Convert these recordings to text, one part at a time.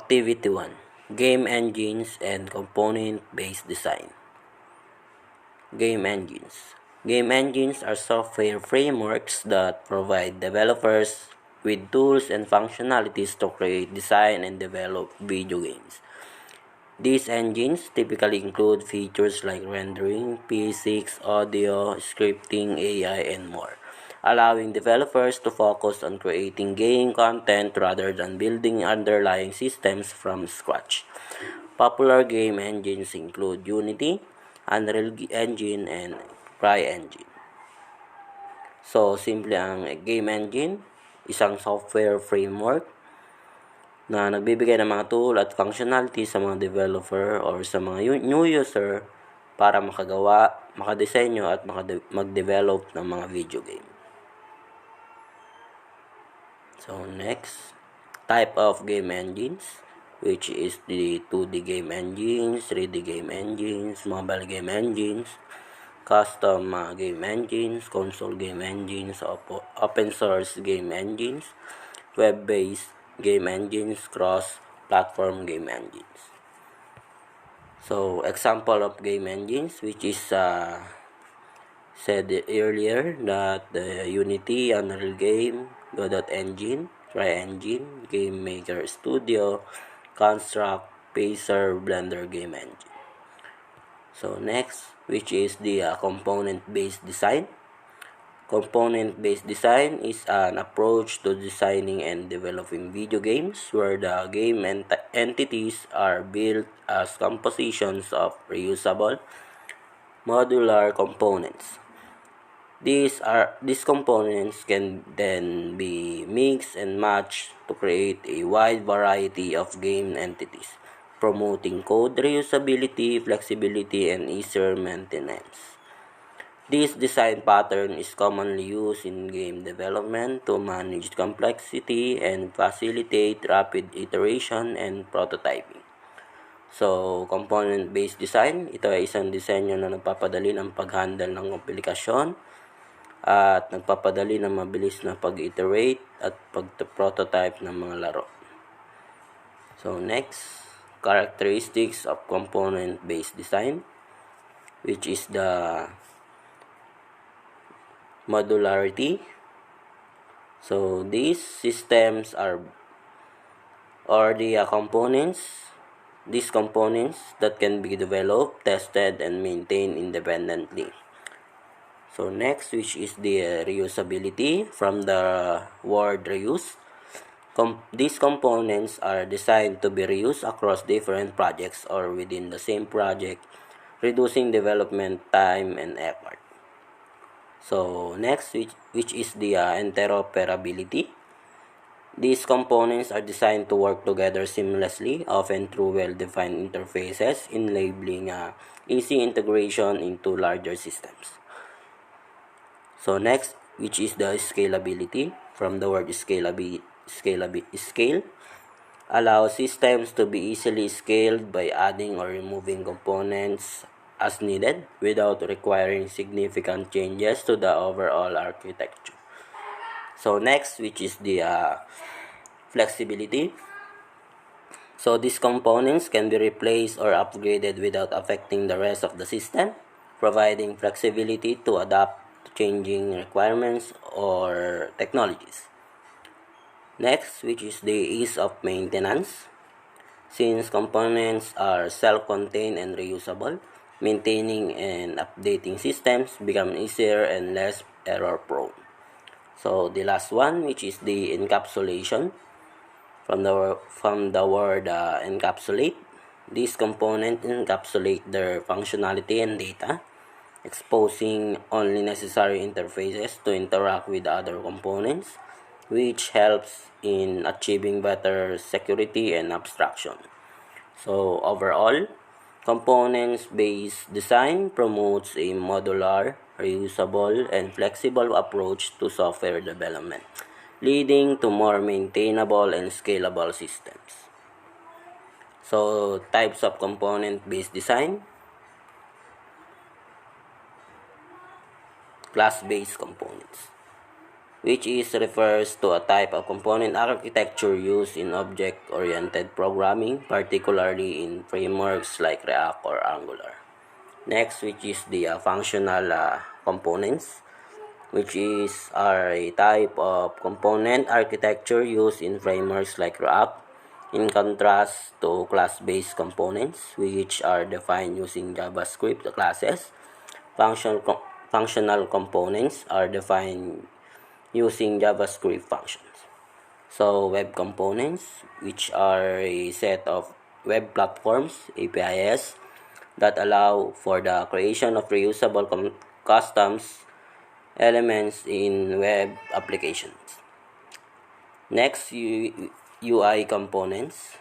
Activity 1. Game engines and component-based design. Game engines. Game engines are software frameworks that provide developers with tools and functionalities to create, design, and develop video games. These engines typically include features like rendering, physics, audio, scripting, AI, and more, allowing developers to focus on creating game content rather than building underlying systems from scratch. Popular game engines include Unity, Unreal Engine, and CryEngine. So, simple ang game engine, isang software framework na nagbibigay ng mga tool at functionality sa mga developer or sa mga new user para makagawa, makadesenyo at mag-develop ng mga video game. So next, type of game engines, which is the 2D game engines, 3D game engines, mobile game engines, custom game engines, console game engines, open source game engines, web-based game engines, cross-platform game engines. So, example of game engines, which is said earlier that the Unity, Unreal Game, Godot Engine, CryEngine, Game Maker Studio, Construct, Pacer, Blender Game Engine. So, next, which is the component-based design. Component-based design is an approach to designing and developing video games where the game entities are built as compositions of reusable, modular components. These components can then be mixed and matched to create a wide variety of game entities, promoting code reusability, flexibility, and easier maintenance. This design pattern is commonly used in game development to manage complexity and facilitate rapid iteration and prototyping. So, component-based design, ito ay isang disenyo na nagpapadali ng pag-handle ng aplikasyon at nagpapadali ng mabilis na pag-iterate at pag-prototype ng mga laro. So, next, characteristics of component-based design, which is the modularity. So these systems these components that can be developed, tested, and maintained independently. So next, which is the reusability, from the word reuse. These components are designed to be reused across different projects or within the same project, reducing development time and effort. So next, which is the interoperability. These components are designed to work together seamlessly, often through well-defined interfaces, enabling easy integration into larger systems. So next, which is the scalability, from the word scale, allows systems to be easily scaled by adding or removing components as needed without requiring significant changes to the overall architecture. So next, which is the flexibility. So these components can be replaced or upgraded without affecting the rest of the system, providing flexibility to adapt to changing requirements or technologies. Next, which is the ease of maintenance. Since components are self-contained and reusable, maintaining and updating systems become easier and less error-prone. So the last one, which is the encapsulation, from the word encapsulate. These components encapsulate their functionality and data, exposing only necessary interfaces to interact with other components, which helps in achieving better security and abstraction. So overall, components-based design promotes a modular, reusable, and flexible approach to software development, leading to more maintainable and scalable systems. So, types of component-based design. Class-based components, which is refers to a type of component architecture used in object-oriented programming, particularly in frameworks like React or Angular. Next, which is the functional components, which are a type of component architecture used in frameworks like React, in contrast to class-based components, which are defined using JavaScript classes. Functional components are defined using JavaScript functions. So, web components, which are a set of web platforms, APIs, that allow for the creation of reusable customs elements in web applications. Next, UI components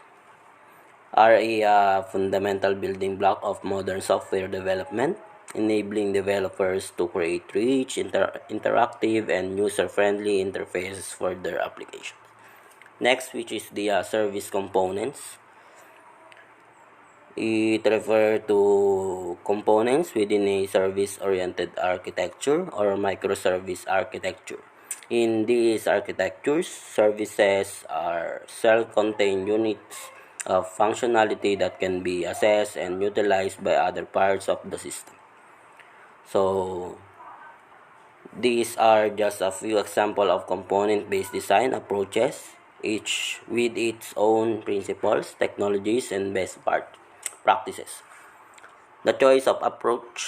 are a fundamental building block of modern software development, enabling developers to create rich, interactive, and user-friendly interfaces for their applications. Next, which is the service components. It refers to components within a service-oriented architecture or microservice architecture. In these architectures, services are self-contained units of functionality that can be accessed and utilized by other parts of the system. So, these are just a few examples of component-based design approaches, each with its own principles, technologies, and best practices. The choice of approach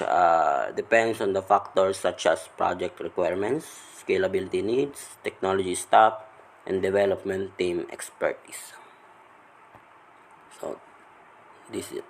depends on the factors such as project requirements, scalability needs, technology stack, and development team expertise. So, this is it.